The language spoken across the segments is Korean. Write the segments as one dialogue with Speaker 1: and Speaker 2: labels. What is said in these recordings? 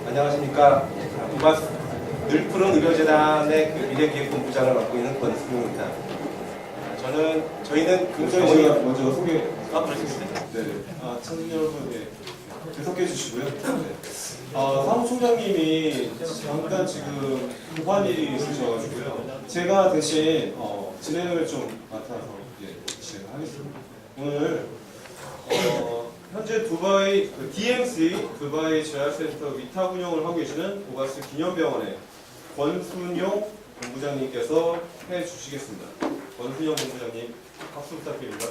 Speaker 1: 안녕하십니까. 부바스 늘푸른 의료재단의 그 미래기획본부장을 맡고 있는 권승용입니다. 저희는 그
Speaker 2: 저희가 먼저 소개.
Speaker 1: 그러시겠습니다.
Speaker 2: 네. 청취자 여러분, 계속해 주시고요. 네. 사무총장님이 잠깐 지금 급한 일이 있으셔가지고요. 제가 대신 진행을 좀 맡아서 진행하겠습니다. 오늘 현재 두바이 DMC 두바이 재활센터 위탁 운영을 하고 계시는 부바스 기념병원의 권순용 본부장님께서 해주시겠습니다. 권순용 본부장님, 박수 부탁드립니다.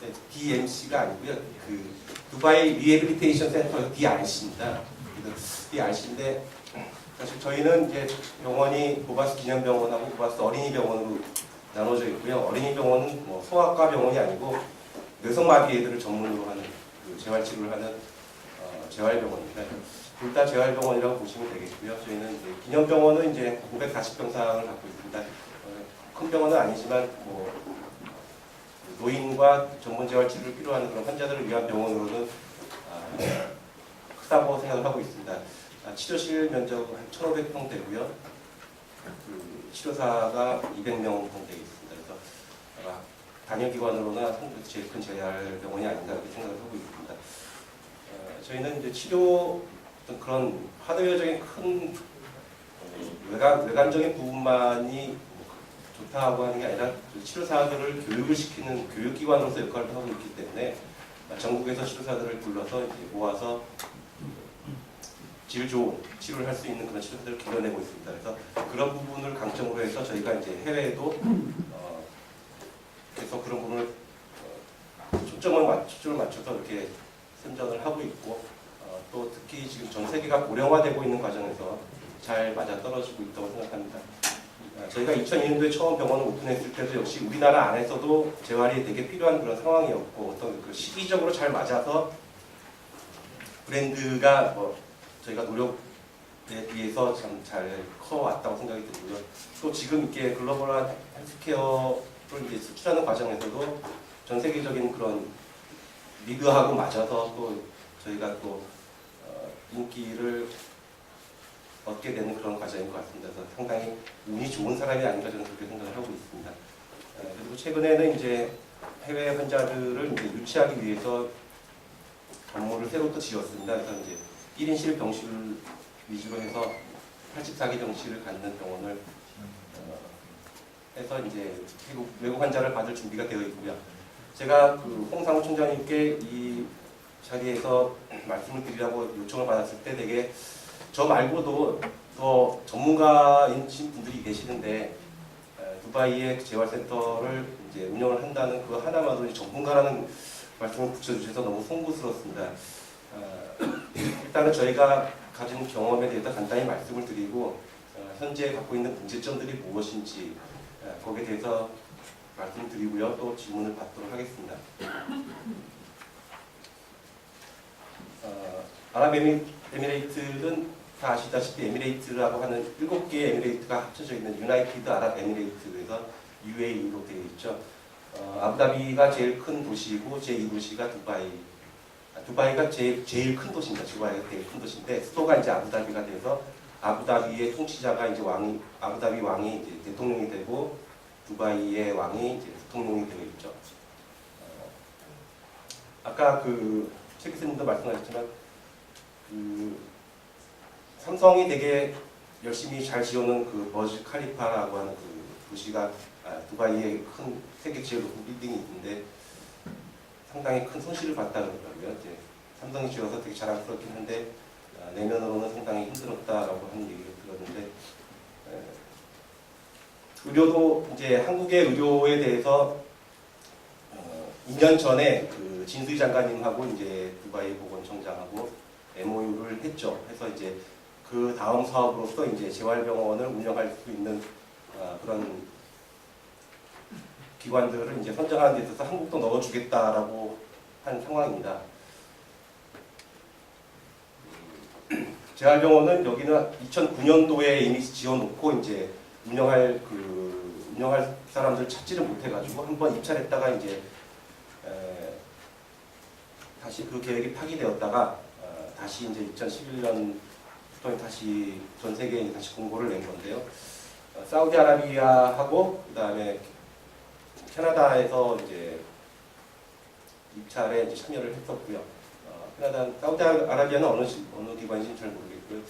Speaker 1: 네, DMC가 아니고요. 그 두바이 리해빌리테이션 센터 DRC입니다. DRC인데 사실 저희는 이제 병원이 부바스 기념병원하고 부바스 어린이병원으로 나눠져 있고요. 어린이병원은 뭐 소아과 병원이 아니고 뇌성마비애들을 전문으로 하는 그 재활치료를 하는 재활병원입니다. 둘 다 재활병원이라고 보시면 되겠고요. 저희는 이제 기념병원은 이제 540병상을 갖고 있습니다. 큰 병원은 아니지만 뭐 노인과 전문 재활치료를 필요하는 그런 환자들을 위한 병원으로는 크다고 생각을 하고 있습니다. 치료실 면적은 한 1,500평 되고요. 그 치료사가 200명 정도 있습니다. 그래서 단일기관으로는 한국 제일 큰 재활병원이 아닌가 이렇게 생각을 하고 있습니다. 저희는 이제 치료 어떤 그런 하드웨어적인 큰 외관적인 부분만이 좋다고 하는 게 아니라 치료사들을 교육을 시키는 교육기관으로서 역할을 하고 있기 때문에 전국에서 치료사들을 불러서 이제 모아서 질 좋은 치료를 할 수 있는 그런 치료사들을 길러내고 있습니다. 그래서 그런 부분을 강점으로 해서 저희가 이제 해외에도 계속 그런 부분을 초점을 맞춰서 이렇게 선전을 하고 있고 또 특히 지금 전 세계가 고령화되고 있는 과정에서 잘 맞아떨어지고 있다고 생각합니다. 저희가 2002년도에 처음 병원을 오픈했을 때도 역시 우리나라 안에서도 재활이 되게 필요한 그런 상황이었고 어떤 그 시기적으로 잘 맞아서 브랜드가 저희가 노력에 비해서 참 잘 커왔다고 생각이 들고요. 또 지금 이렇게 글로벌한 헬스케어를 이제 수출하는 과정에서도 전 세계적인 그런 리그하고 맞아서 또 저희가 또 인기를 얻게 되는 그런 과정인 것 같습니다. 그래서 상당히 운이 좋은 사람이 아닌가 저는 그렇게 생각을 하고 있습니다. 그리고 최근에는 이제 해외 환자들을 이제 유치하기 위해서 건물을 새로 또 지었습니다. 그래서 이제 1인실 병실 위주로 해서 84개 병실을 갖는 병원을 해서 이제 외국 환자를 받을 준비가 되어 있고요. 제가 그 홍상우 총장님께 이 자리에서 말씀을 드리라고 요청을 받았을 때 되게 저 말고도 더 전문가인 분들이 계시는데 두바이의 재활센터를 이제 운영을 한다는 그 하나만으로 전문가라는 말씀을 붙여주셔서 너무 송구스럽습니다. 일단은 저희가 가진 경험에 대해서 간단히 말씀을 드리고 현재 갖고 있는 문제점들이 무엇인지 거기에 대해서 말씀드리고요. 또 질문을 받도록 하겠습니다. 아랍에미레이트는 다 아시다시피 에미레이트라고 하는 7개의 에미레이트가 합쳐져 있는 유나이티드 아랍에미레이트에서 UAE로 되어 있죠. 아부다비가 제일 큰 도시이고 제2도시가 두바이. 두바이가 제일 큰 도시입니다. 두바이가 제일 큰 도시인데 수도가 이제 아부다비가 돼서 아부다비의 통치자가 이제 아부다비 왕이 이제 대통령이 되고 두바이의 왕이 이제 부통령이 되어 있죠. 아까 최 교수님도 말씀하셨지만 삼성이 되게 열심히 잘 지어놓은 그 버즈 칼리파라고 하는 그 도시가 두바이에 큰 세계 제일 높은 빌딩이 있는데 상당히 큰 손실을 봤다 그러더라고요. 이제 삼성이 지어서 되게 자랑스럽긴 한데 내면으로는 상당히 힘들었다라고 하는 얘기를 들었는데 의료도 이제 한국의 의료에 대해서 2년 전에 그 진수희 장관님하고 이제 두바이 보건청장하고 MOU를 했죠. 해서 이제 그 다음 사업으로서 이제 재활병원을 운영할 수 있는 그런 기관들을 이제 선정하는 데 있어서 한국도 넣어주겠다라고 한 상황입니다. 재활병원은 여기는 2009년도에 이미 지어놓고 이제 운영할 그 운영할 사람들 찾지를 못해가지고 한번 입찰했다가 이제 다시 그 계획이 파기되었다가 다시 이제 2011년부터 다시 전 세계에 다시 공고를 낸 건데요. 사우디아라비아하고 그다음에 캐나다에서 이제 입찰에 이제 참여를 했었고요. 사우디아라비아는 어느 기관인지 잘 모르겠고요.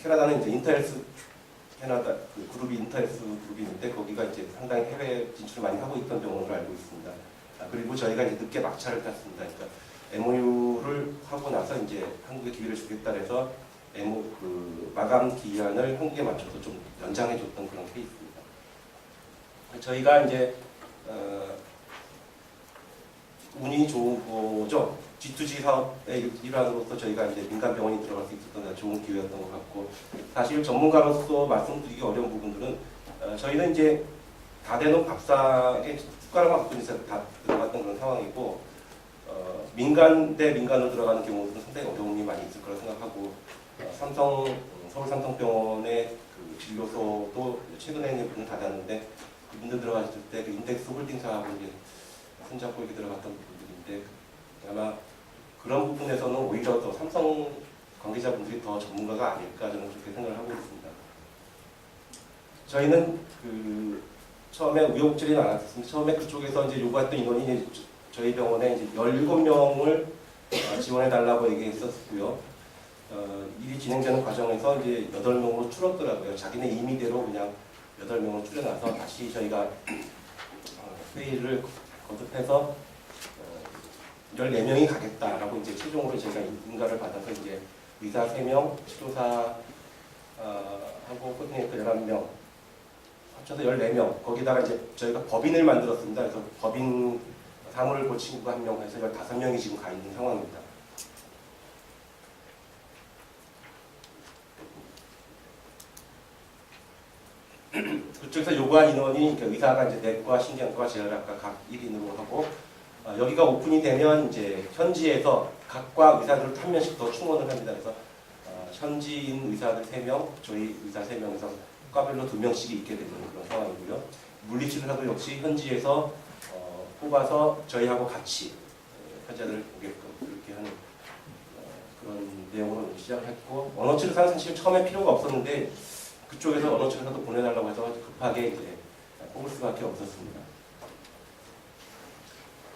Speaker 1: 캐나다는 이제 인터헬스 캐나다 그 그룹이 인터헬스 그룹이 있는데 거기가 이제 상당히 해외 진출을 많이 하고 있던 병원으로 알고 있습니다. 그리고 저희가 이제 늦게 막차를 탔습니다. 그러니까 MOU를 하고 나서 이제 한국에 기회를 주겠다 해서 그 마감 기한을 한국에 맞춰서 좀 연장해줬던 그런 케이스입니다. 저희가 이제 운이 좋은 거죠. G2G 사업의 일환으로서 저희가 이제 민간 병원이 들어갈 수 있었던 좋은 기회였던 것 같고, 사실 전문가로서 말씀드리기 어려운 부분들은 저희는 이제 다 되는 밥상에 숟가락만 갖고 있어서 다 들어갔던 그런 상황이고, 민간 대 민간으로 들어가는 경우는 상당히 어려움이 많이 있을 거라 생각하고, 서울 삼성병원의 그 진료소도 최근에 문을 닫았는데 그분들 들어갔을 때 그 인덱스 홀딩사하고 이제 손잡고 이렇게 들어갔던 부분들인데 아마 그런 부분에서는 오히려 더 삼성 관계자분들이 더 전문가가 아닐까 저는 그렇게 생각을 하고 있습니다. 저희는 그 처음에 우여곡절이 많았습니다. 처음에 그쪽에서 이제 요구했던 인원이 이제 저희 병원에 이제 17명을 지원해 달라고 얘기했었고요. 일이 진행되는 과정에서 이제 8명으로 줄었더라고요. 자기네 임의대로 그냥 8명으로 줄여놔서 다시 저희가 회의를 거듭해서 14명이 가겠다라고 이제 최종으로 제가 인가를 받아서 이제 의사 3명, 치료사 하고 코디네이터 11명 합쳐서 14명. 거기다가 이제 저희가 법인을 만들었습니다. 그래서 법인 사무를 고친 친구가 1명 해서 15명이 지금 가 있는 상황입니다. 그쪽에서 요구한 인원이 그러니까 의사가 이제 내과, 신경과, 재활학과 각 1인으로 하고 여기가 오픈이 되면 이제 현지에서 각과 의사들을 한 명씩 더 충원을 합니다. 그래서 현지인 의사들 3명, 저희 의사 3명에서 과별로 2명씩이 있게 되는 그런 상황이고요. 물리치료사도 역시 현지에서 뽑아서 저희하고 같이 환자들을 보게끔 그렇게 하는 그런 내용으로 시작했고, 언어치료사는 사실 처음에 필요가 없었는데 그쪽에서 언어치료사도 보내달라고 해서 급하게 이제 뽑을 수밖에 없었습니다.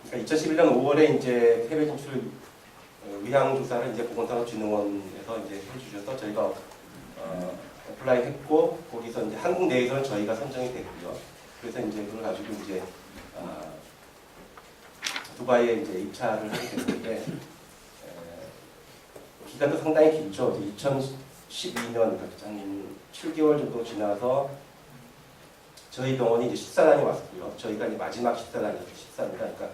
Speaker 1: 그러니까 2011년 5월에 이제 해외 진출 의향 조사를 이제 보건산업진흥원에서 이제 해주셔서 저희가 어플라이 했고, 거기서 이제 한국 내에서는 저희가 선정이 됐고요. 그래서 이제 그걸 가지고 이제 두바이에 이제 입찰을 하게 됐는데 기간도 상당히 길죠. 2012년 한 7개월 정도 지나서 저희 병원이 이제 식사단이 왔고요. 저희가 이제 마지막 식사입니다. 그러니까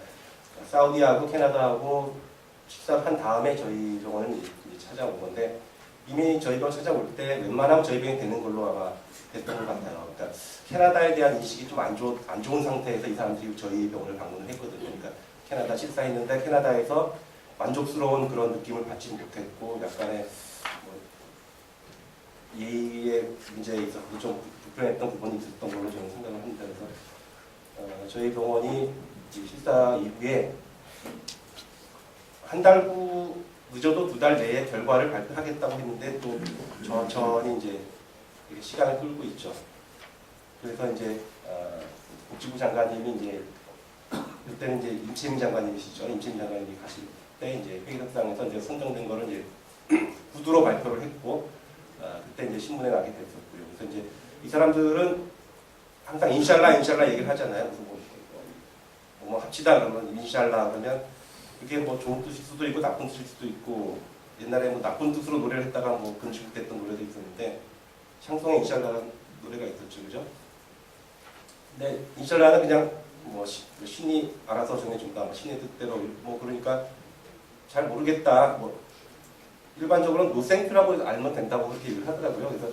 Speaker 1: 사우디하고 캐나다하고 식사한 다음에 저희 병원은 이제 찾아온 건데, 이미 저희 병원 찾아올 때 웬만하면 저희 병이 되는 걸로 아마 됐던 것 같아요. 그러니까 캐나다에 대한 인식이 좀 안 좋은 상태에서 이 사람들이 저희 병원을 방문을 했거든요. 그러니까 캐나다 식사했는데 캐나다에서 만족스러운 그런 느낌을 받지 못했고, 약간의 예의의 문제에 있어서 좀 불편했던 부분이 있었던 걸로 저는 생각을 합니다. 그래서 저희 병원이 실사 이후에 한 달 후 늦어도 2달 내에 결과를 발표하겠다고 했는데 또 천천히 이제 시간을 끌고 있죠. 그래서 이제 복지부 장관님이 이제 그때는 이제 임채민 장관님이시죠. 임채민 장관님이 가실 때 이제 회의석상에서 이제 선정된 거를 이제 구두로 발표를 했고, 그때 이제 신문에 나게 됐었고요. 그래서 이제 이 사람들은 항상 인샬라 얘기를 하잖아요. 그래서 뭐 합치다 그러면 인샬라 그러면 그게 뭐 좋은 뜻일 수도 있고 나쁜 뜻일 수도 있고, 옛날에 뭐 나쁜 뜻으로 노래를 했다가 뭐 금지됐던 노래도 있었는데 샹송에 인샬라라는 노래가 있었죠, 그죠? 근데 인샬라는 그냥 뭐 신이 알아서 정해준다, 신의 뜻대로 뭐 그러니까 잘 모르겠다, 뭐 일반적으로는 노생큐라고 알면 된다고 그렇게 얘기를 하더라고요. 그래서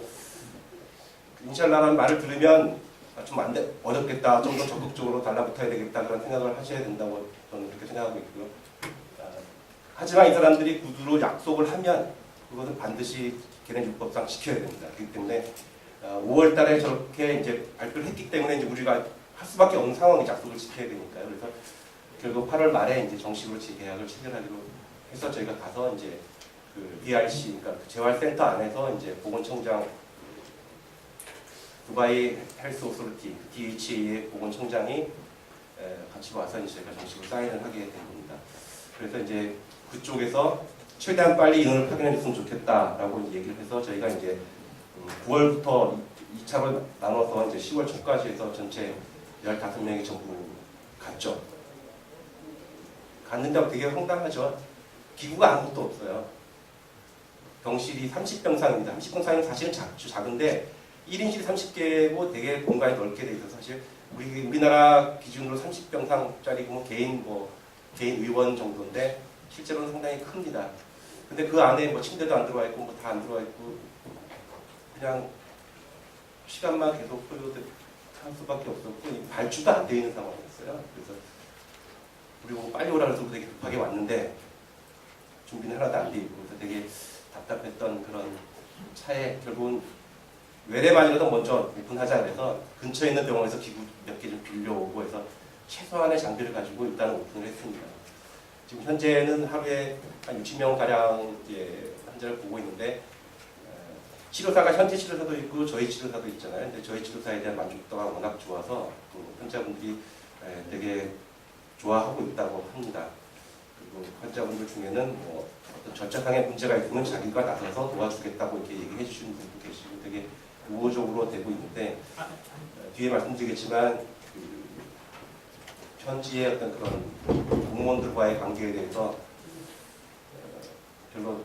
Speaker 1: 인샬라라는 말을 들으면 좀 어렵겠다, 좀 더 적극적으로 달라붙어야 되겠다 그런 생각을 하셔야 된다고 저는 그렇게 생각하고 있고요. 하지만 이 사람들이 구두로 약속을 하면 그것은 반드시 걔네 율법상 지켜야 됩니다. 그렇기 때문에 5월 달에 저렇게 이제 발표를 했기 때문에 이제 우리가 할 수밖에 없는 상황이 약속을 지켜야 되니까요. 그래서 결국 8월 말에 이제 정식으로 재계약을 체결하기로 해서 저희가 가서 이제 그 BRC, 그러니까 그 재활센터 안에서 이제 보건청장, 두바이 헬스 오소리티 DHA의 보건청장이 같이 와서 이제 저희가 정식으로 사인을 하게 된 겁니다. 그래서 이제 그쪽에서 최대한 빨리 인원을 파견해 줬으면 좋겠다라고 얘기를 해서 저희가 이제 9월부터 2차로 나눠서 이제 10월 초까지 해서 전체 15명이 전부 갔죠. 갔는데 되게 황당하죠. 기구가 아무것도 없어요. 병실이 30병상입니다. 30병상은 사실은 작은데 1인실이 30개고 되게 공간이 넓게 돼 있어서 사실 우리나라 기준으로 30병상짜리 개인 의원 정도인데 실제로는 상당히 큽니다. 근데 그 안에 뭐 침대도 안 들어와 있고 뭐 다 안 들어와 있고 그냥 시간만 계속 소요할 수밖에 없었고 발주도 안 돼 있는 상황이었어요. 그래서 그리고 빨리 오라 그래서 되게 급하게 왔는데 준비는 하나도 안 돼 있고 그래서 되게 답답했던 그런 차에 결국은 외래만이라도 먼저 오픈하자 그래서 근처에 있는 병원에서 기구 몇 개 좀 빌려오고 해서 최소한의 장비를 가지고 일단 오픈을 했습니다. 지금 현재는 하루에 한 60명 가량 이제 환자를 보고 있는데 치료사가 현지 치료사도 있고 저희 치료사도 있잖아요. 근데 저희 치료사에 대한 만족도가 워낙 좋아서 환자분들이 되게 좋아하고 있다고 합니다. 그리고 환자분들 중에는 뭐 어떤 전적항에 문제가 있으면 자기가 나서서 도와주겠다고 이렇게 얘기해 주시는 분도 계시고 되게 우호적으로 되고 있는데 뒤에 말씀드리겠지만 현지의 어떤 그런 공무원들과의 관계에 대해서 별로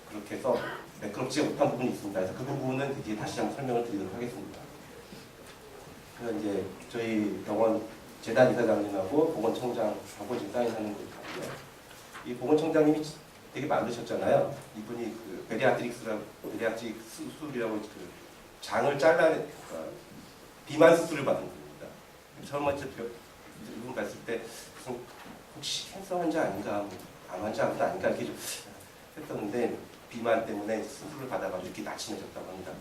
Speaker 1: 그렇게 해서 매끄럽지 못한 부분이 있습니다. 그래서 그 부분은 이제 다시 한번 설명을 드리도록 하겠습니다. 그래서 이제 저희 병원 재단 이사장님하고 보건청장하고 지금 사인하는 거거든요. 이 보건청장님이 되게 많으셨잖아요. 이분이 그 베리아트릭 수술이라고 그 장을 비만 수술을 받은 겁니다. 처음 먼저 이분 봤을 때 혹시 캔서 환자 아닌가, 암 환자 아닌가 이렇게 좀 했었는데 비만 때문에 수술을 받아가지고 이렇게 나침해졌다고 합니다.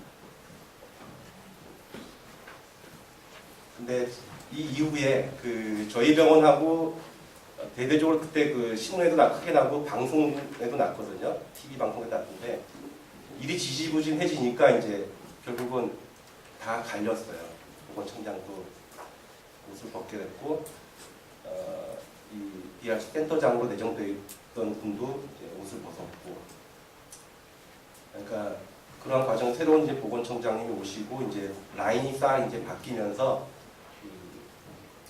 Speaker 1: 근데 이 이후에 그 저희 병원하고 대대적으로 그때 그 신문에도 크게 나고 방송에도 났거든요. TV 방송에 났는데 일이 지지부진해지니까 이제 결국은 다 갈렸어요. 보건청장도 옷을 벗게 됐고 이 BRC 센터장으로 내정되어 있던 분도 이제 옷을 벗었고 그러니까 그런 과정 새로운 이제 보건청장님이 오시고 이제 라인이 싹 이제 바뀌면서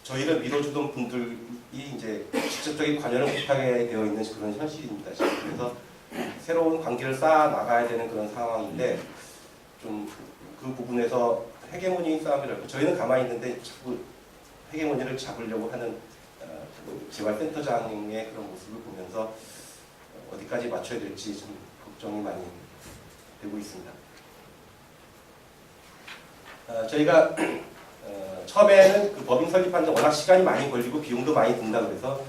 Speaker 1: 저희를 밀어주던 분들이 이제 직접적인 관여를 못하게 되어 있는 그런 현실입니다. 그래서 새로운 관계를 쌓아 나가야 되는 그런 상황인데 좀 그 부분에서 헤게모니 싸움이라고 저희는 가만히 있는데 자꾸 헤게모니를 잡으려고 하는 재활센터장의 그런 모습을 보면서 어디까지 맞춰야 될지 좀 걱정이 많이 되고 있습니다. 저희가 처음에는 그 법인 설립하는데 워낙 시간이 많이 걸리고 비용도 많이 든다 그래서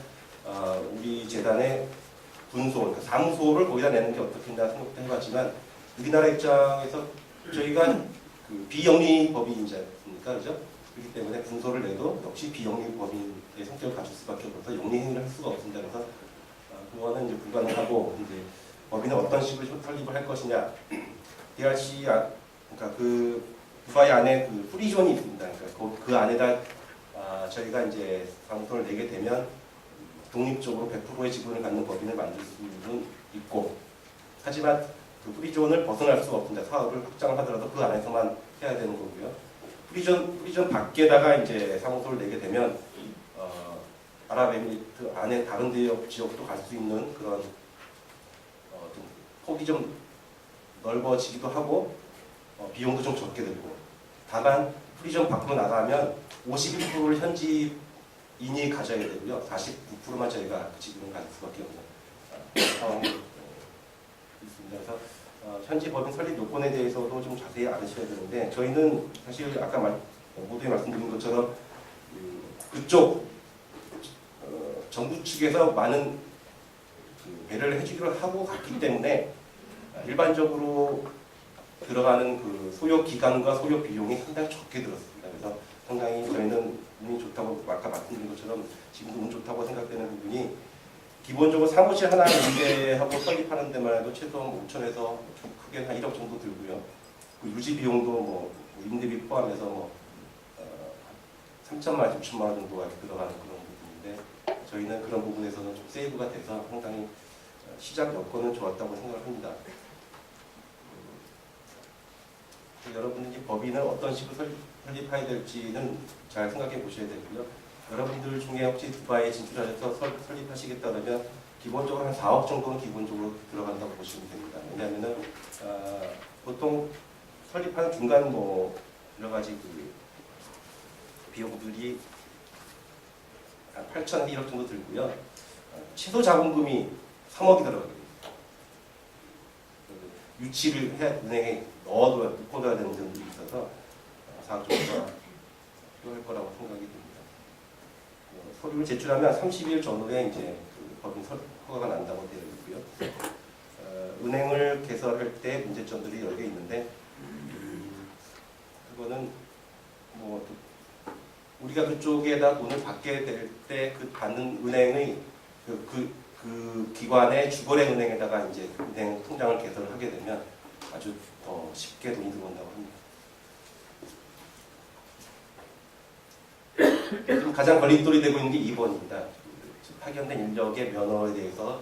Speaker 1: 우리 재단의 분소, 그러니까 사무소를 거기다 내는 게 어떻겠나 생각도 해봤지만 우리나라 입장에서 저희가 그 비영리 법인이지 않습니까, 그죠? 그렇기 때문에 분소를 내도 역시 비영리 법인의 성격을 갖출 수밖에 없어서 영리 행위를 할 수가 없습니다. 그래서 그거는 이제 불가능하고 이제 법인은 어떤 식으로 설립을 할 것이냐, DRC 그러니까 그 두바이 안에 그 프리존이 있습니다. 그러니까 그 안에다 저희가 이제 사무소를 내게 되면 독립적으로 100%의 지분을 갖는 법인을 만들 수는 있고, 하지만 그 프리존을 벗어날 수가 없습니다. 사업을 확장을 하더라도 그 안에서만 해야 되는 거고요. 프리존 밖에다가 이제 사무소를 내게 되면 아랍에미리트 안에 다른 지역도 갈 수 있는 그런 폭이 좀 넓어지기도 하고 비용도 좀 적게 들고, 다만 프리존 밖으로 나가면 51%를 현지인이 가져야 되고요. 49%만 저희가 그 지분을 가질 수밖에 없는 상황이 있습니다. 그래서 현지 법인 설립 요건에 대해서도 좀 자세히 알으셔야 되는데, 저희는 사실 아까 모두에 말씀드린 것처럼 그쪽 정부 측에서 많은 배려를 해주기로 하고 갔기 때문에 일반적으로 들어가는 그 소요 기간과 소요 비용이 상당히 적게 들었습니다. 그래서 상당히 저희는 운이 좋다고 아까 말씀드린 것처럼 지금도 운 좋다고 생각되는 부분이 기본적으로 사무실 하나 임대하고 설립하는 데만 해도 최소 5천에서 좀 크게 한 1억 정도 들고요. 그 유지 비용도 뭐 임대비 포함해서 뭐 3천만 원, 6천만 원 정도가 들어가는 그런 부분인데 저희는 그런 부분에서는 좀 세이브가 돼서 상당히 시작 여건은 좋았다고 생각을 합니다. 여러분들이 법인을 어떤 식으로 설립해야 될지는 잘 생각해 보셔야 되고요. 여러분들 중에 혹시 두바이에 진출하셔서 설립하시겠다면 기본적으로 한 4억 정도는 기본적으로 들어간다고 보시면 됩니다. 왜냐하면은 보통 설립하는 중간 뭐 여러 가지 그 비용들이 한 8천, 1억 정도 들고요. 최소 자본금이 3억이 들어가거든요. 유치를 해 은행에 넣어둬야 되는 점들이 있어서 4억 정도가 필요할 거라고 생각이 듭니다. 서류를 제출하면 30일 전후에 이제 그 법인 허가가 난다고 되어 있고요. 은행을 개설할 때 문제점들이 여러 개 있는데 그거는 뭐 우리가 그쪽에다 돈을 받게 될 때 그 받는 은행의 그 기관의 주거래 은행에다가 이제 은행 통장을 개설을 하게 되면 아주 더 쉽게 돈이 들어온다고 합니다. 지금 가장 걸림돌이 되고 있는 게 2번입니다. 파견된 인력의 면허에 대해서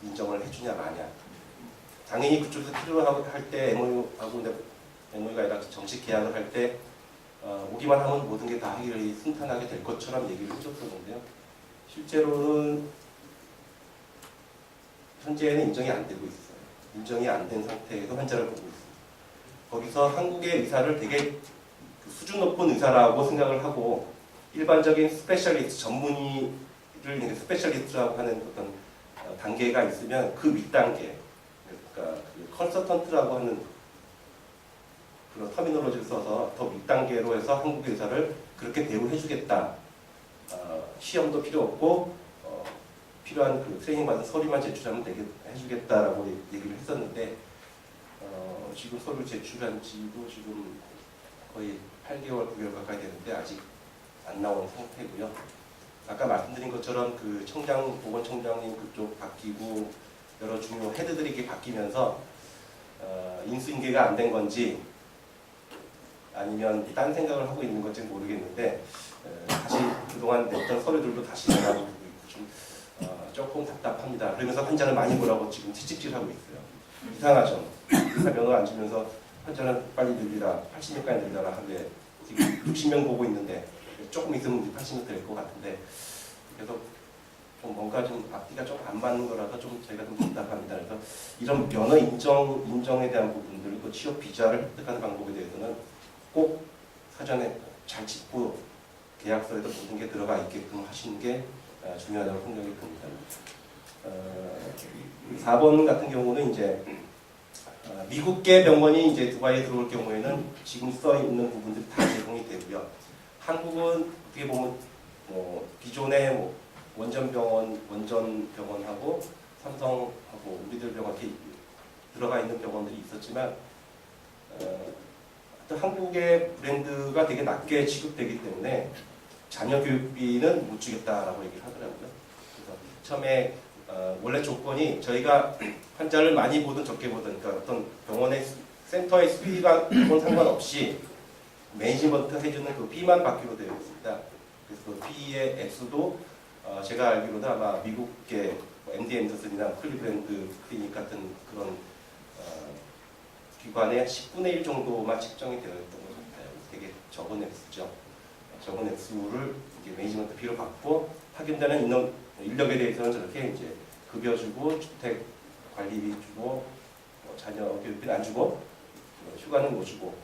Speaker 1: 인정을 해주냐 마냐. 당연히 그쪽에서 필요할 때 MOU가 아니라 정식 계약을 할 때 오기만 하면 모든 게 다 해결이 순탄하게 될 것처럼 얘기를 해줬었는데요. 실제로는 현재는 인정이 안 되고 있어요. 인정이 안 된 상태에서 환자를 보고 있습니다. 거기서 한국의 의사를 되게 수준 높은 의사라고 생각을 하고 일반적인 스페셜리스트, 전문의를 스페셜리스트라고 하는 어떤 단계가 있으면 그 윗단계, 그러니까 그 컨서턴트라고 하는 그런 터미놀로지를 써서 더 윗단계로 해서 한국의 의사를 그렇게 대우해주겠다. 시험도 필요 없고 필요한 그 트레이닝 받은 서류만 제출하면 되게 해주겠다라고 얘기를 했었는데 지금 서류 제출한 지도 지금 거의 8개월, 9개월 가까이 되는데 아직 안 나온 상태고요. 아까 말씀드린 것처럼 그 보건청장님 그쪽 바뀌고 여러 중요 헤드들이 이렇게 바뀌면서 인수인계가 안 된 건지 아니면 딴 생각을 하고 있는 건지 모르겠는데 다시 그동안 냈던 서류들도 다시 나가고 있고 좀 조금 답답합니다. 그러면서 환자를 많이 보라고 지금 채찍질하고 있어요. 이상하죠. 의사 면허 안 주면서 환자는 빨리 늘리라, 80명까지 늘리라 하는데 지금 60명 보고 있는데 조금 있으면 80명 될 것 같은데 그래서 좀 뭔가 좀 앞뒤가 좀 안 맞는 거라서 좀 저희가 좀 답답합니다. 그래서 이런 면허 인정에 대한 부분들, 또 취업 비자를 획득하는 방법에 대해서는 꼭 사전에 잘 짚고 계약서에도 모든 게 들어가 있게끔 하시는 게 중요하다고 생각이 듭니다. 4번 같은 경우는 이제 미국계 병원이 이제 두바이에 들어올 경우에는 지금 써 있는 부분들이 다 제공이 되고요. 한국은 어떻게 보면 기존의 원전 병원하고 삼성하고 우리들 병원 이렇게 들어가 있는 병원들이 있었지만 한국의 브랜드가 되게 낮게 취급되기 때문에 자녀 교육비는 못 주겠다라고 얘기를 하더라고요. 그래서 처음에 원래 조건이 저희가 환자를 많이 보든 적게 보든 그러니까 어떤 병원의 센터의 수비가 상관없이 매니지먼트 해주는 그 피만 받기로 되어 있습니다. 그래서 그 피의 액수도 제가 알기로는 아마 미국계 MD 앤더슨이나 클리브랜드 클리닉 같은 그런 기관의 10분의 1 정도만 책정이 되어 있던 것 같아요. 되게 적은 액수죠. 적은 액수를 매니지먼트 비로 받고 파견되는 인력에 대해서는 저렇게 이제 급여 주고 주택 관리비 주고 자녀 교육비는 안 주고 휴가는 못 주고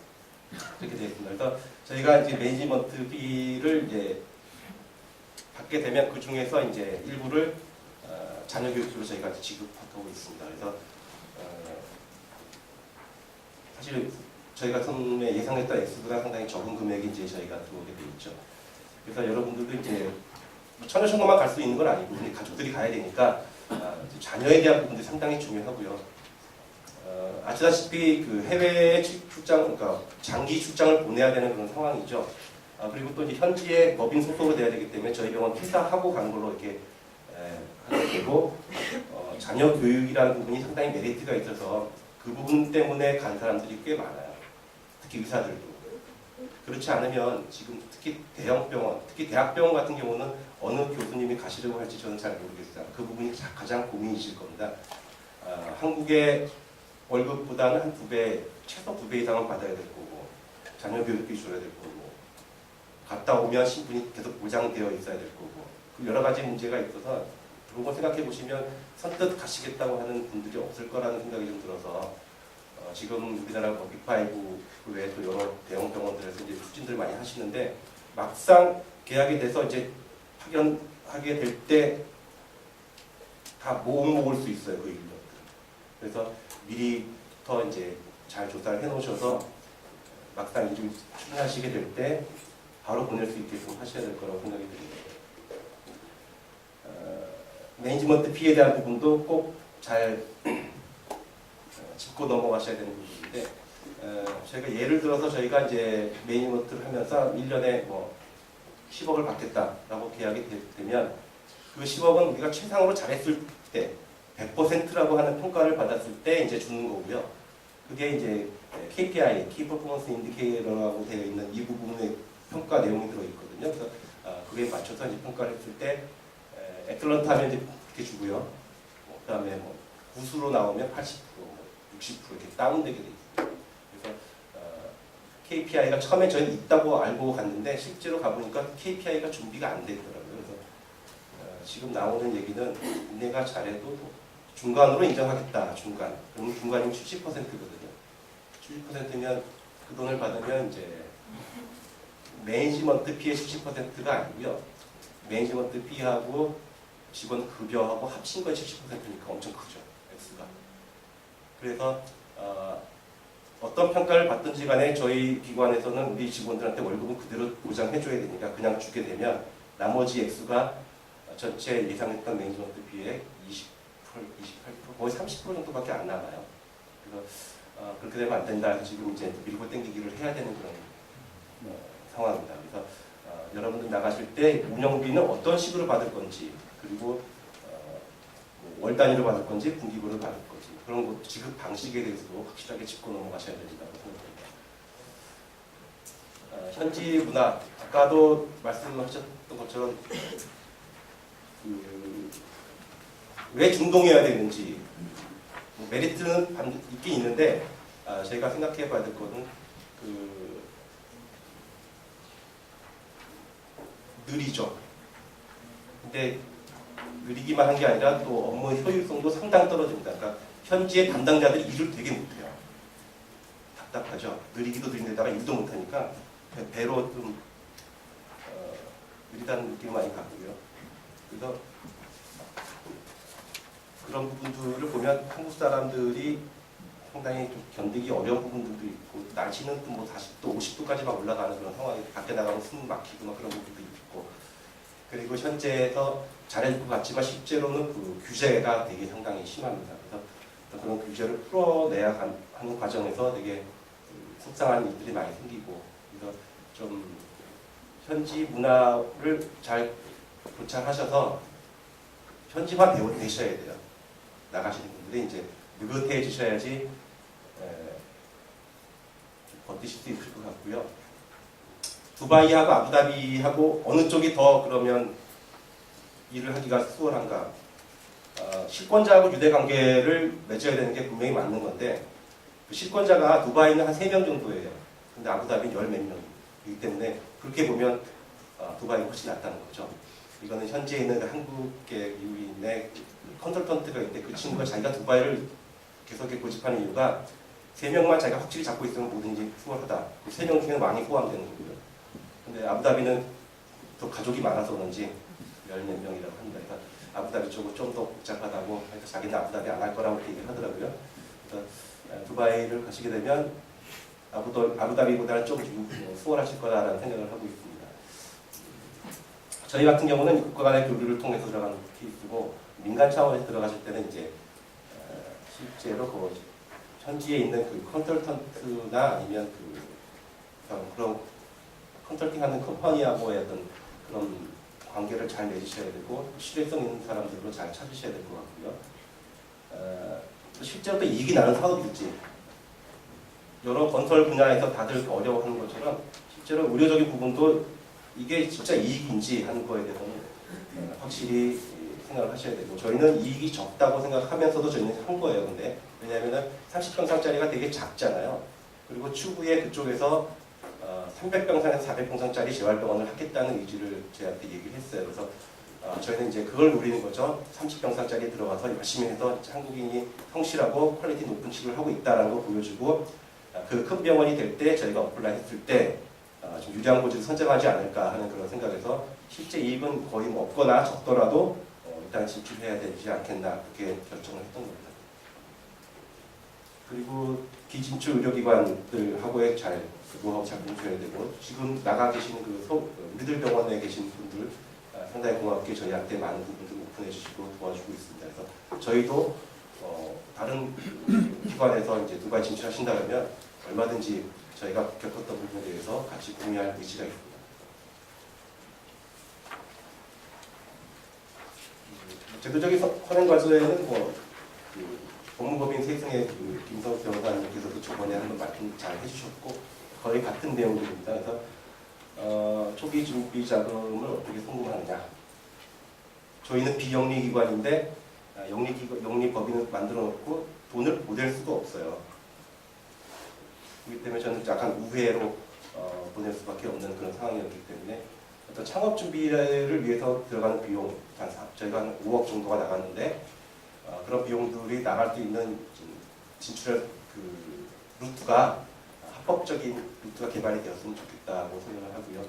Speaker 1: 이렇게 되어 있습니다. 그래서 저희가 이제 매니지먼트 비를 이제 받게 되면 그 중에서 이제 일부를 자녀 교육비로 저희가 지급하고 있습니다. 그래서 사실 저희가 처음에 예상했던 액수보다 상당히 적은 금액이 이제 저희가 들어오게 돼 있죠. 그래서 여러분들도 이제 처녀신고만 갈 수 있는 건 아니고 가족들이 가야 되니까 자녀에 대한 부분도 상당히 중요하고요. 아시다시피 그 해외 출장, 그러니까 장기 출장을 보내야 되는 그런 상황이죠. 그리고 또 이제 현지에 법인 소속이 돼야 되기 때문에 저희 병원 퇴사하고 간 걸로 이렇게 하게 되고, 자녀 교육이라는 부분이 상당히 메리트가 있어서 그 부분 때문에 간 사람들이 꽤 많아요. 특히 의사들도. 그렇지 않으면 지금 특히 대형 병원, 특히 대학병원 같은 경우는 어느 교수님이 가시려고 할지 저는 잘 모르겠어요. 그 부분이 가장 고민이실 겁니다. 한국의 월급보다는 한 2배, 최소 2배 이상은 받아야 될 거고, 자녀 교육비 줘야 될 거고, 갔다 오면 신분이 계속 보장되어 있어야 될 거고, 여러 가지 문제가 있어서 그런 거 생각해 보시면 선뜻 가시겠다고 하는 분들이 없을 거라는 생각이 좀 들어서 지금 우리나라 빅5 그 외에 또 여러 대형 병원들에서 이제 추진들 많이 하시는데 막상 계약이 돼서 이제 파견하게 될 때 다 못 먹을 수 있어요, 그 인력들. 그래서 미리부터 이제 잘 조사를 해놓으셔서 막상 이제 출근하시게 될 때 바로 보낼 수 있게끔 하셔야 될 거라고 생각이 듭니다. 매니지먼트 피에 대한 부분도 꼭 잘 짚고 넘어가셔야 되는 부분인데, 저희가 예를 들어서 저희가 이제 매니지먼트를 하면서 1년에 뭐 10억을 받겠다라고 계약이 되면 그 10억은 우리가 최상으로 잘했을 때 100%라고 하는 평가를 받았을 때 이제 주는 거고요. 그게 이제 KPI, Key Performance Indicator라고 되어 있는 이 부분의 평가 내용이 들어있거든요. 그래서 그에 맞춰서 이제 평가를 했을 때 엑셀런트 하면 이제 그렇게 주고요. 그 다음에 뭐 구수로 나오면 80%, 60% 이렇게 다운되게 돼 있어요. 그래서 KPI가 처음에 저희는 있다고 알고 갔는데 실제로 가보니까 KPI가 준비가 안 되더라고요. 그래서 지금 나오는 얘기는 내가 잘해도 중간으로 인정하겠다. 중간. 그럼 중간이면 70%거든요. 70%면 그 돈을 받으면 이제 매니지먼트 피의 70%가 아니고요. 매니지먼트 피하고 직원 급여하고 합친 거에 70%니까 엄청 크죠. X가. 그래서 어떤 평가를 받든지 간에 저희 기관에서는 우리 직원들한테 월급은 그대로 보장해줘야 되니까 그냥 주게 되면 나머지 X가 전체 예상했던 매니지먼트 비의 20%, 28%, 거의 30% 정도밖에 안 남아요. 그래서 그렇게 되면 안 된다 해서 지금 이제 밀고 땡기기를 해야 되는 그런 상황입니다. 그래서 여러분들 나가실 때 운영비는 어떤 식으로 받을 건지, 그리고 월 단위로 받을 건지 분기별로 받을 건지 그런 것 지급 방식에 대해서도 확실하게 짚고 넘어가셔야 된다고 생각합니다. 현지 문화, 아까도 말씀하셨던 것처럼 왜 중동해야 되는지 메리트는 있긴 있는데 저희가 생각해 봐야 될 거는 느리죠. 근데 느리기만 한 게 아니라 또 업무 효율성도 상당히 떨어집니다. 그러니까 현지의 담당자들이 일을 되게 못해요. 답답하죠. 느리기도 느린데다가 일도 못하니까 배로 좀 느리다는 느낌을 많이 받고요. 그래서 그런 부분들을 보면 한국 사람들이 상당히 좀 견디기 어려운 부분들도 있고, 날씨는 뭐 40도, 50도까지 막 올라가는 그런 상황이 밖에 나가면 숨 막히고 막 그런 부분도 있고, 그리고 현재에서 잘해줄 것 같지만 실제로는 그 규제가 되게 상당히 심합니다. 그래서 그런 규제를 풀어내야 하는 과정에서 되게 속상한 일들이 많이 생기고, 그래서 좀 현지 문화를 잘 고찰하셔서 현지화 되셔야 돼요. 나가시는 분들이 이제 느긋해지셔야지 버티실 수 있을 것 같고요. 두바이하고 아부다비하고 어느 쪽이 더 그러면 일을 하기가 수월한가? 실권자하고 유대 관계를 맺어야 되는 게 분명히 맞는 건데, 그 실권자가 두바이는 한 3명 정도예요. 근데 아부다비는 10몇 명이기 때문에 그렇게 보면 두바이가 훨씬 낫다는 거죠. 이거는 현지에 있는 한국계 미국인의 컨설턴트가 있는데 그 친구가 자기가 두바이를 계속 고집하는 이유가 3명만 자기가 확실히 잡고 있으면 뭐든지 수월하다. 그 3명 중에 많이 포함되는 거고요. 근데 아부다비는 또 가족이 많아서 그런지 10몇 명이라고 합니다. 그러니까 아부다비 쪽은 좀 더 복잡하다고 해서 자기는 아부다비 안 할 거라고 얘기를 하더라고요. 그래서 두바이를 가시게 되면 아부다비보다는 좀 수월하실 거라는 생각을 하고 있습니다. 저희 같은 경우는 국가 간의 교류를 통해서 들어가는 케이스고, 민간 차원에서 들어가실 때는 이제 실제로 그 현지에 있는 그 컨설턴트나 아니면 그런 컨설팅하는 컴퍼니하고의 어떤 그런 관계를 잘 맺으셔야 되고 신뢰성 있는 사람들로 잘 찾으셔야 될 것 같고요. 실제로 또 이익이 나는 사업일지 여러 건설 분야에서 다들 어려워하는 것처럼 실제로 의료적인 부분도 이게 진짜 이익인지 하는 거에 대해서는 확실히 생각을 하셔야 되고 저희는 이익이 적다고 생각하면서도 저희는 한 거예요. 근데 왜냐하면 30평상짜리가 되게 작잖아요. 그리고 추후에 그쪽에서 300평상에서 400평상짜리 재활병원을 하겠다는 의지를 저희한테 얘기를 했어요. 그래서 저희는 이제 그걸 노리는 거죠. 30평상짜리 들어가서 열심히 해서 한국인이 성실하고 퀄리티 높은 치료를 하고 있다는 걸 보여주고 그 큰 병원이 될 때 저희가 어플라이 했을 때 좀 유리한 고지를 선정하지 않을까 하는 그런 생각에서 실제 이익은 거의 뭐 없거나 적더라도 일단 진출해야 되지 않겠나 그렇게 결정을 했던 겁니다. 그리고 기진출 의료기관들하고의 노하우 잘 공유해야 되고 지금 나가 계시는 우리들 병원에 계신 분들 상당히 고맙게 저희한테 많은 부분들 오픈해 주시고 도와주고 있습니다. 그래서 저희도 다른 기관에서 이제 두바이 진출하신다면 얼마든지 저희가 겪었던 부분에 대해서 같이 공유할 의지가 있습니다. 제도적인 선행 과정에는 법무법인 세승의 김성수 변호사님께서도 저번에 한번 말씀 잘 해주셨고 거의 같은 내용들입니다. 그래서 초기 준비 자금을 어떻게 송금하느냐. 저희는 비영리기관인데 영리법인을 만들어 놓고 돈을 보낼 수가 없어요. 그렇기 때문에 저는 약간 우회로 보낼 수밖에 없는 그런 상황이었기 때문에 어떤 창업 준비를 위해서 들어가는 비용 저희가 한 5억 정도가 나갔는데 그런 비용들이 나갈 수 있는 진출할 루트가 합법적인 루트가 개발이 되었으면 좋겠다고 생각을 하고요.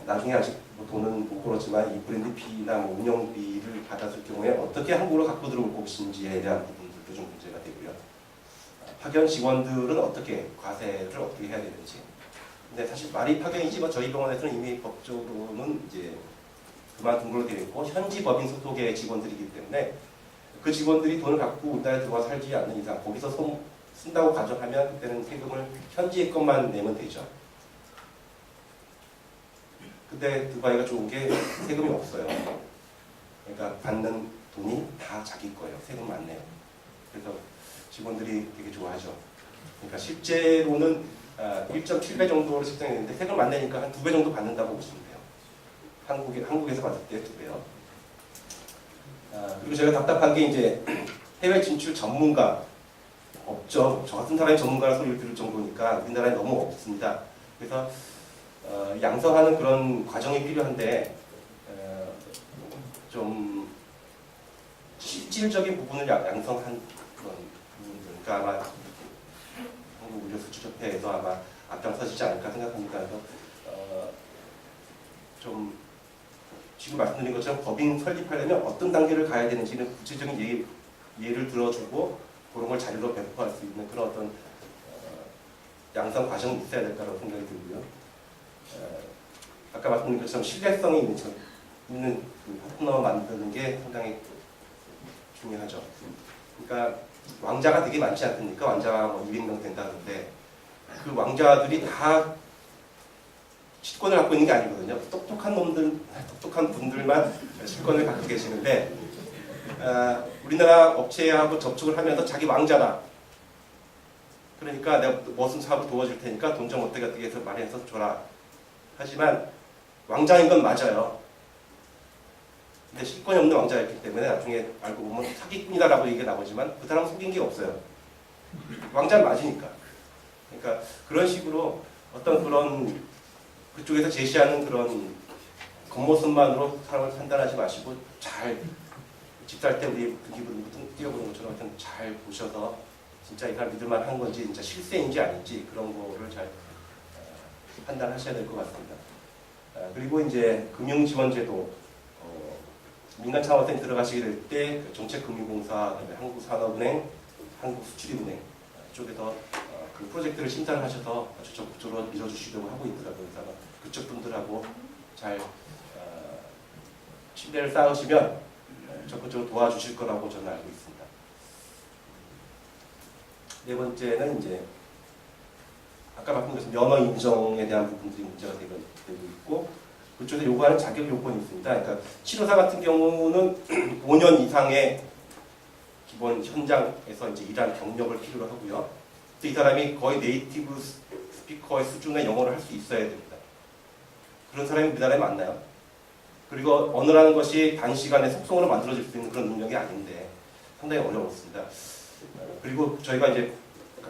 Speaker 1: 나중에 아직 돈은 못 벌었지만 이 브랜드 피나 운영비를 받았을 경우에 어떻게 한국으로 갖고 들어올 것인지에 대한 부분들도 좀 문제가 되고요. 파견 직원들은 과세를 어떻게 해야 되는지. 근데 사실 말이 파견이지만 저희 병원에서는 이미 법적으로는 이제 그만둔 걸로 되어 있고 현지 법인 소속의 직원들이기 때문에 그 직원들이 돈을 갖고 우리나라에 들어와 살지 않는 이상 거기서 쓴다고 가정하면 그때는 세금을 현지의 것만 내면 되죠. 근데 두바이가 좋은 게 세금이 없어요. 그러니까 받는 돈이 다 자기 거예요. 세금 안 내요. 그래서 직원들이 되게 좋아하죠. 그러니까 실제로는 1.7배 정도로 책정했는데 세금 안 내니까 한 2배 정도 받는다고 보시면 돼요. 한국에서 받을 때 2배요. 그리고 제가 답답한 게 이제 해외 진출 전문가 없죠. 저 같은 사람이 전문가라는 소리를 들을 정도니까 우리나라에 너무 없습니다. 그래서 양성하는 그런 과정이 필요한데 좀 실질적인 부분을 양성한 그런 부분들, 그러니까 아마 한국의료수출협회에서 아마 앞장서지지 않을까 생각합니다. 그래서 좀 지금 말씀드린 것처럼 법인 설립하려면 어떤 단계를 가야 되는지는 구체적인 예를 들어주고 그런 걸 자료로 배포할 수 있는 그런 어떤 양성 과정이 있어야 될까라고 생각이 들고요. 아까 말씀드린 것처럼 신뢰성이 있는 그 파트너 만드는 게 상당히 중요하죠. 그러니까 왕자가 되게 많지 않습니까? 왕자가 200명 된다는데 그 왕자들이 다 실권을 갖고 있는 게 아니거든요. 똑똑한 분들만 실권을 갖고 계시는데 우리나라 업체하고 접촉을 하면서 자기 왕자다. 그러니까 내가 무슨 사업을 도와줄 테니까 돈 좀 어떻게 해서 마련해서 줘라. 하지만 왕자인 건 맞아요. 근데 실권이 없는 왕자였기 때문에 나중에 알고 보면 사기꾼이다라고 얘기가 나오지만 그 사람은 속인 게 없어요. 왕자는 맞으니까. 그러니까 그런 식으로 어떤 그런 그쪽에서 제시하는 그런 겉모습만으로 사람을 판단하지 마시고 잘 집 살 때 우리 기분 뛰어보는 것처럼 하여튼 잘 보셔서 진짜 이 사람 믿을만 한 건지 진짜 실세인지 아닌지 그런 거를 잘 판단하셔야 될 것 같습니다. 그리고 이제 금융지원제도 민간 창업센터 들어가시게 될 때 정책금융공사, 그다음에 한국산업은행, 한국수출입은행 쪽에서 그 프로젝트를 신청을 하셔서 아주 적극적으로 밀어주시려고 하고 있더라고요. 그래서 그쪽 분들하고 잘 신뢰를 쌓으시면 적극적으로 도와주실 거라고 저는 알고 있습니다. 네 번째는 이제 아까 말씀드린 면허 인정에 대한 부분들이 문제가 되고 있고, 그쪽에서 요구하는 자격 요건이 있습니다. 그러니까 치료사 같은 경우는 5년 이상의 기본 현장에서 이제 일한 경력을 필요로 하고요. 또 이 사람이 거의 네이티브 스피커의 수준의 영어를 할 수 있어야 됩니다. 그런 사람이 우리나라에 많나요? 그리고 언어라는 것이 단시간에 속성으로 만들어질 수 있는 그런 능력이 아닌데 상당히 어려웠습니다. 그리고 저희가 이제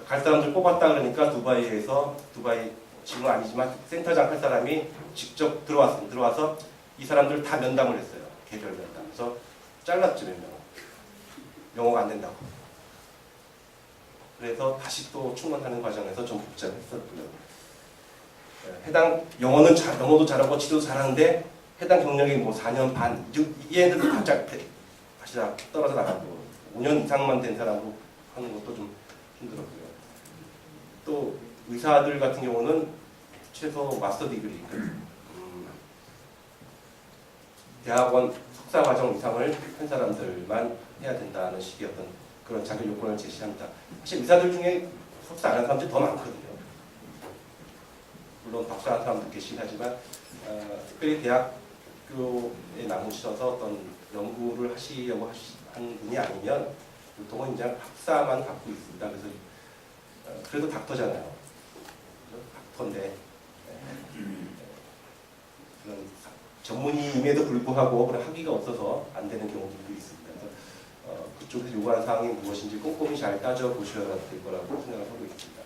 Speaker 1: 갈 사람들 뽑았다 그러니까 두바이 지금은 아니지만 센터장 할 사람이 직접 들어와서 이 사람들 다 면담을 했어요. 개별 면담. 그래서 잘랐죠, 몇 명. 영어가 안 된다고. 그래서 다시 또 충원하는 과정에서 좀 복잡했었고요. 해당 영어도 잘하고 지도도 잘하는데 해당 경력이 뭐 4년 반, 이 애들도 다시 떨어져 나가고 5년 이상만 된 사람으로 하는 것도 좀 힘들었고요. 또 의사들 같은 경우는 최소 마스터 디그리, 대학원 석사 과정 이상을 한 사람들만 해야 된다는 식의 어떤 그런 자격 요건을 제시합니다. 사실 의사들 중에 석사 안 한 사람들이 더 많거든요. 물론 박사한 사람도 계시긴 하지만 특별히 대학교에 남으셔서 어떤 연구를 하시려고 한 분이 아니면 보통은 이제 박사만 갖고 있습니다. 그래서 그래도 닥터잖아요. 닥터인데 그런 전문의임에도 불구하고 그런 학위가 없어서 안 되는 경우들도 있습니다. 그래서 그쪽에서 요구하는 사항이 무엇인지 꼼꼼히 잘 따져보셔야 될 거라고 생각을 하고 있습니다.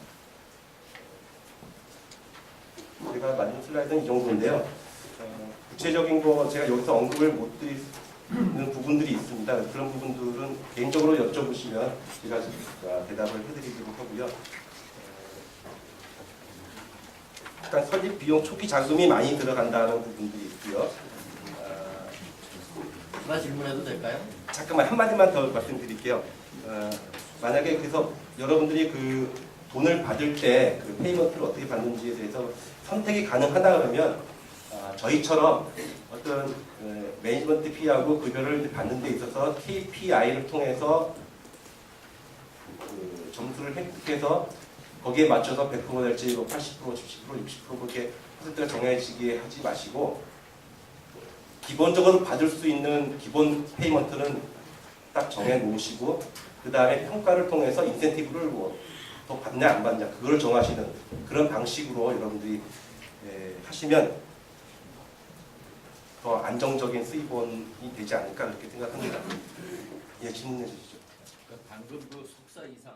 Speaker 1: 제가 마지막 슬라이드는 이 정도인데요. 구체적인 거 제가 여기서 언급을 못 드리는 부분들이 있습니다. 그런 부분들은 개인적으로 여쭤보시면 제가 대답을 해드리도록 하고요. 일단 설립 비용 초기 자금이 많이 들어간다는 부분들이 있고요.
Speaker 3: 하나 질문해도 될까요?
Speaker 1: 잠깐만 한마디만 더 말씀드릴게요. 만약에 그래서 여러분들이 그 돈을 받을 때 그 페이먼트를 어떻게 받는지에 대해서 선택이 가능하다 그러면 저희처럼 어떤 매니지먼트 피하고 급여를 받는 데 있어서 KPI를 통해서 그 점수를 획득해서 거기에 맞춰서 100% 될지 80%, 70%, 60% 그렇게 퍼센트가 정해지게 하지 마시고 기본적으로 받을 수 있는 기본 페이먼트는 딱 정해 놓으시고 그 다음에 평가를 통해서 인센티브를 뭐 더 받냐 안 받냐 그걸 정하시는 그런 방식으로 여러분들이 하시면 더 안정적인 수입원이 되지 않을까 그렇게 생각합니다. 예, 질문해 주시죠.
Speaker 3: 방금 그 석사 이상